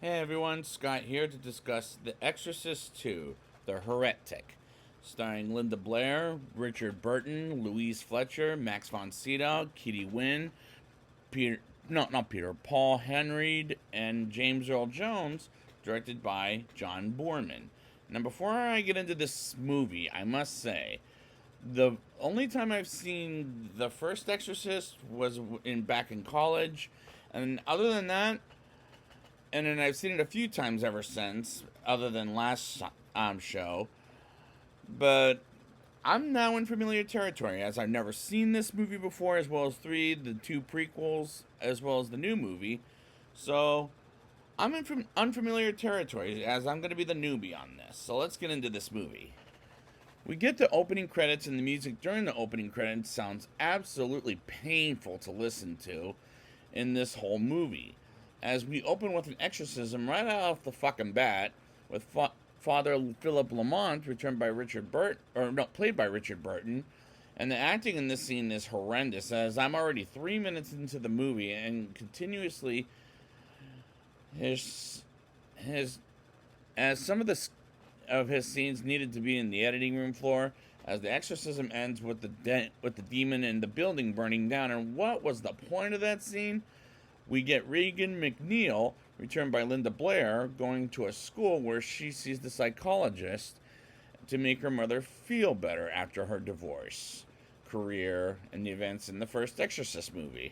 Hey everyone, Scott here to discuss The Exorcist 2, The Heretic, starring Linda Blair, Richard Burton, Louise Fletcher, Max von Sydow, Kitty Wynn, Paul Henreid, and James Earl Jones, directed by John Boorman. Now, before I get into this movie, I must say, the only time I've seen the first Exorcist was back in college, and other than that, and then I've seen it a few times ever since, other than last show. But I'm now in familiar territory, as I've never seen this movie before, as well as the two prequels, as well as the new movie. So I'm in unfamiliar territory, as I'm going to be the newbie on this. So let's get into this movie. We get the opening credits, and the music during the opening credits sounds absolutely painful to listen to in this whole movie, as we open with an exorcism right off the fucking bat with Father Philip Lamont, played by Richard Burton, and the acting in this scene is horrendous. As I'm already 3 minutes into the movie, and continuously his as some of his scenes needed to be in the editing room floor, as the exorcism ends with the demon in the building burning down. And what was the point of that scene? We get Regan McNeil, returned by Linda Blair, going to a school where she sees the psychologist to make her mother feel better after her divorce, career, and the events in the first Exorcist movie.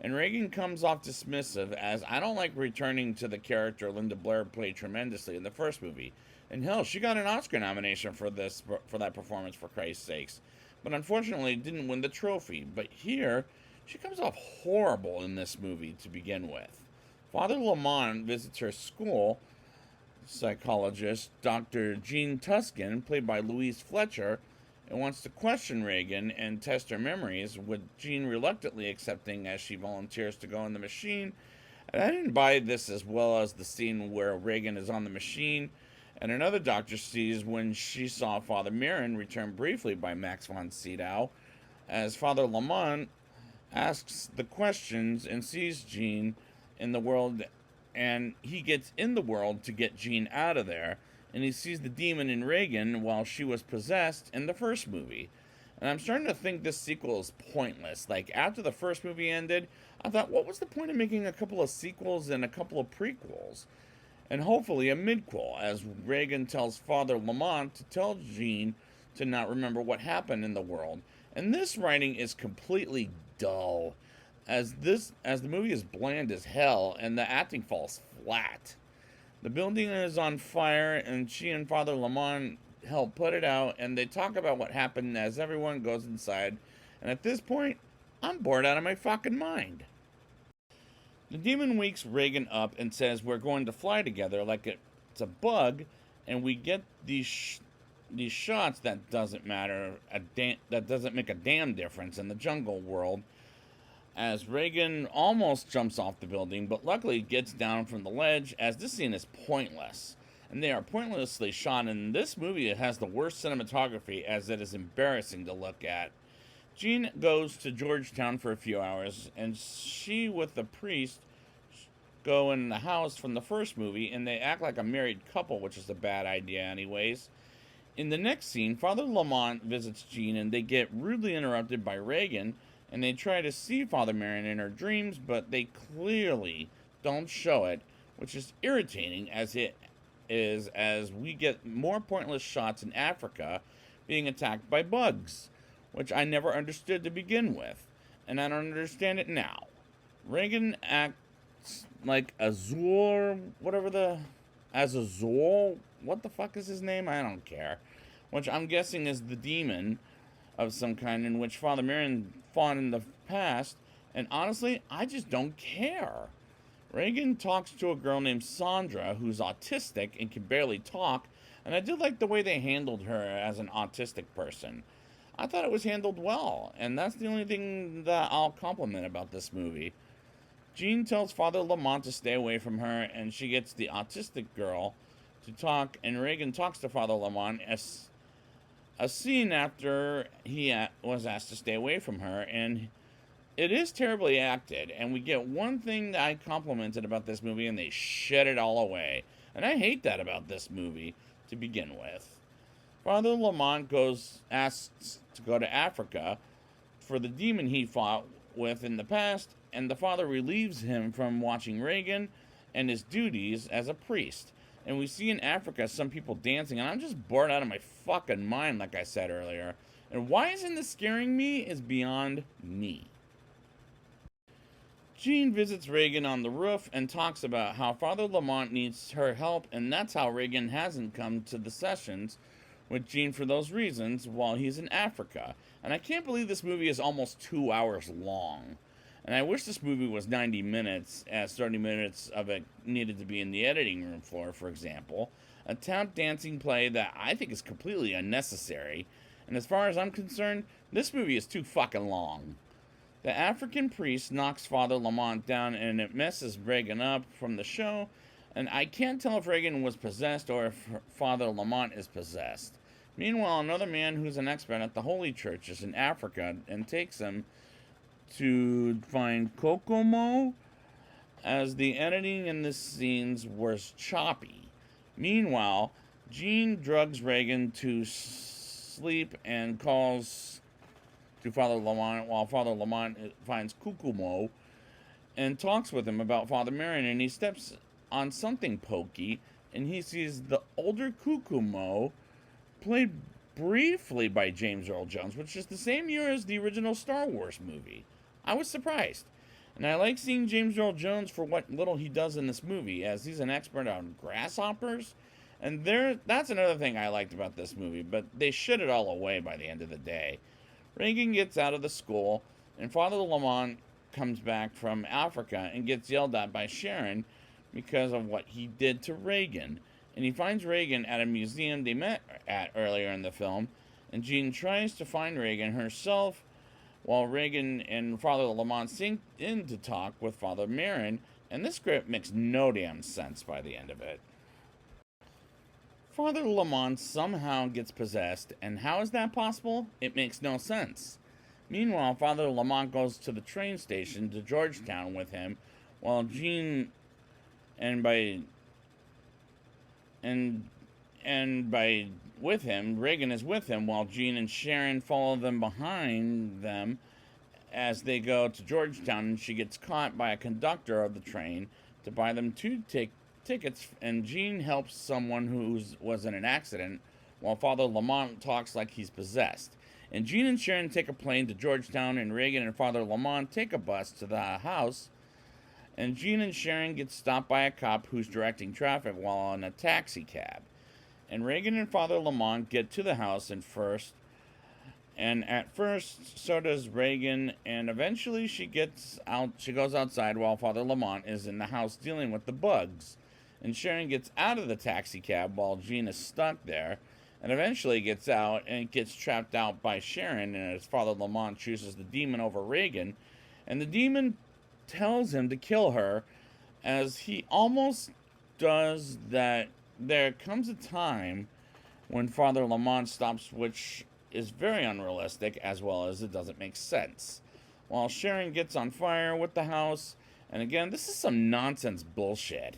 And Regan comes off dismissive, as I don't like returning to the character Linda Blair played tremendously in the first movie. And hell, she got an Oscar nomination for that performance, for Christ's sakes. But unfortunately didn't win the trophy. But here, she comes off horrible in this movie to begin with. Father Lamont visits her school psychologist, Dr. Jean Tuskin, played by Louise Fletcher, and wants to question Regan and test her memories, with Jean reluctantly accepting as she volunteers to go in the machine. And I didn't buy this, as well as the scene where Regan is on the machine, and another doctor sees when she saw Father Mirren, returned briefly by Max von Sydow, as Father Lamont asks the questions and sees Jean in the world, and he gets in the world to get Jean out of there, and he sees the demon in Regan while she was possessed in the first movie. And I'm starting to think this sequel is pointless. Like, after the first movie ended, I thought, what was the point of making a couple of sequels and a couple of prequels? And hopefully a midquel, as Regan tells Father Lamont to tell Jean to not remember what happened in the world. And this writing is completely dull, as the movie is bland as hell, and the acting falls flat. The building is on fire, and she and Father Lamont help put it out, and they talk about what happened as everyone goes inside. And at this point, I'm bored out of my fucking mind. The demon wakes Regan up and says we're going to fly together like it's a bug, and we get these shots that doesn't make a damn difference in the jungle world, as Regan almost jumps off the building, but luckily gets down from the ledge, as this scene is pointless. And they are pointlessly shot, and this movie has the worst cinematography, as it is embarrassing to look at. Jean goes to Georgetown for a few hours, and she with the priest go in the house from the first movie, and they act like a married couple, which is a bad idea anyways. In the next scene, Father Lamont visits Jean, and they get rudely interrupted by Regan, and they try to see Father Marion in her dreams, but they clearly don't show it, which is irritating, as we get more pointless shots in Africa being attacked by bugs, which I never understood to begin with, and I don't understand it now. Regan acts like Azul, Azazul, what the fuck is his name? I don't care. Which I'm guessing is the demon of some kind, in which Father Marion fought in the past, and honestly, I just don't care. Regan talks to a girl named Sandra, who's autistic and can barely talk, and I did like the way they handled her as an autistic person. I thought it was handled well, and that's the only thing that I'll compliment about this movie. Jean tells Father Lamont to stay away from her, and she gets the autistic girl to talk, and Regan talks to Father Lamont as a scene after he was asked to stay away from her, and It is terribly acted, and we get one thing that I complimented about this movie, and they shed it all away. And I hate that about this movie to begin with. Father Lamont asks to go to Africa for the demon he fought with in the past, and the father relieves him from watching Reagan and his duties as a priest. And we see in Africa some people dancing, and I'm just bored out of my fucking mind, like I said earlier. And why isn't this scaring me is beyond me. Jean visits Reagan on the roof and talks about how Father Lamont needs her help, and that's how Reagan hasn't come to the sessions with Jean for those reasons while he's in Africa. And I can't believe this movie is almost 2 hours long. And I wish this movie was 90 minutes, as 30 minutes of it needed to be in the editing room floor, for example. A tap dancing play that I think is completely unnecessary. And as far as I'm concerned, this movie is too fucking long. The African priest knocks Father Lamont down, and it messes Reagan up from the show, and I can't tell if Reagan was possessed or if Father Lamont is possessed. Meanwhile, another man who's an expert at the Holy Church is in Africa and takes him to find Kokomo, as the editing in the scenes was choppy. Meanwhile, Jean drugs Reagan to sleep and calls to Father Lamont, while Father Lamont finds Kokomo and talks with him about Father Marion, and he steps on something pokey, and he sees the older Kokomo, played briefly by James Earl Jones, which is the same year as the original Star Wars movie. I was surprised. And I like seeing James Earl Jones for what little he does in this movie, as he's an expert on grasshoppers. And that's another thing I liked about this movie, but they shit it all away by the end of the day. Reagan gets out of the school, and Father Lamont comes back from Africa and gets yelled at by Sharon because of what he did to Reagan. And he finds Reagan at a museum they met at earlier in the film, and Jean tries to find Reagan herself while Reagan and Father Lamont sink in to talk with Father Marin, and this script makes no damn sense by the end of it. Father Lamont somehow gets possessed, and how is that possible? It makes no sense. Meanwhile, Father Lamont goes to the train station to Georgetown with him, while Jean and by with him, Reagan is with him, while Jean and Sharon follow them behind them as they go to Georgetown, and she gets caught by a conductor of the train to buy them two tickets, and Jean helps someone who was in an accident, while Father Lamont talks like he's possessed. And Jean and Sharon take a plane to Georgetown, and Reagan and Father Lamont take a bus to the house, and Jean and Sharon get stopped by a cop who's directing traffic while in a taxi cab. And Reagan and Father Lamont get to the house and at first, so does Reagan, and eventually she goes outside while Father Lamont is in the house dealing with the bugs. And Sharon gets out of the taxi cab while Jean is stuck there, and eventually gets out and gets trapped out by Sharon, and as Father Lamont chooses the demon over Reagan, and the demon tells him to kill her, as he almost does that. There comes a time when Father Lamont stops, which is very unrealistic, as well as it doesn't make sense. While Sharon gets on fire with the house, and again, this is some nonsense bullshit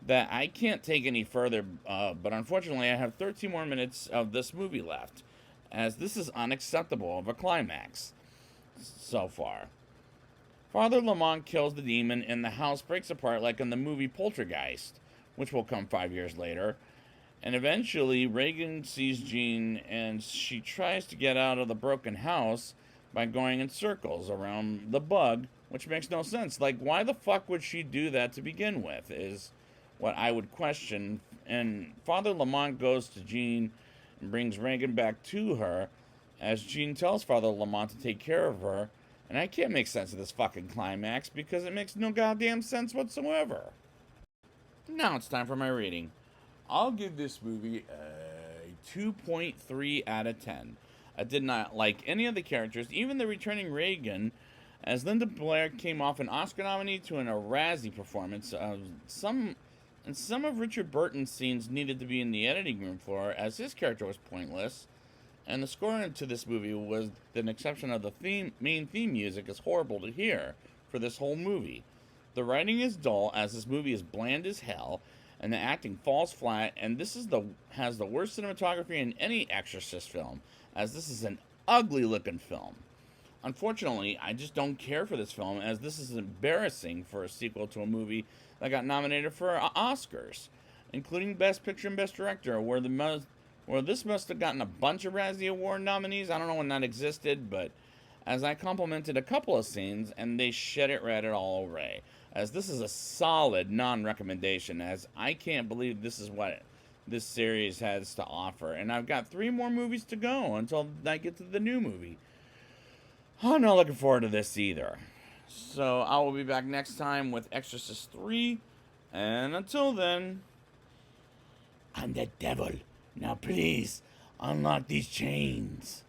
that I can't take any further, but unfortunately I have 13 more minutes of this movie left, as this is unacceptable of a climax so far. Father Lamont kills the demon, and the house breaks apart like in the movie Poltergeist, which will come 5 years later. And eventually, Reagan sees Jean, and she tries to get out of the broken house by going in circles around the bug, which makes no sense. Like, why the fuck would she do that to begin with, is what I would question. And Father Lamont goes to Jean and brings Reagan back to her, as Jean tells Father Lamont to take care of her. And I can't make sense of this fucking climax, because it makes no goddamn sense whatsoever. Now it's time for my rating. I'll give this movie a 2.3 out of 10. I did not like any of the characters, even the returning Reagan, as Linda Blair came off an Oscar nominee to a Razzie performance. Some of Richard Burton's scenes needed to be in the editing room floor, as his character was pointless. And the score to this movie, with an exception of the main theme music, is horrible to hear for this whole movie. The writing is dull, as this movie is bland as hell, and the acting falls flat. And this has the worst cinematography in any Exorcist film, as this is an ugly looking film. Unfortunately, I just don't care for this film, as this is embarrassing for a sequel to a movie that got nominated for Oscars, including Best Picture and Best Director, where this must have gotten a bunch of Razzie Award nominees. I don't know when that existed, but as I complimented a couple of scenes, and they shed it red at all array, as this is a solid non-recommendation, as I can't believe this is what this series has to offer. And I've got 3 more movies to go until I get to the new movie. I'm not looking forward to this either. So I will be back next time with Exorcist 3. And until then, I'm the devil. Now please, unlock these chains.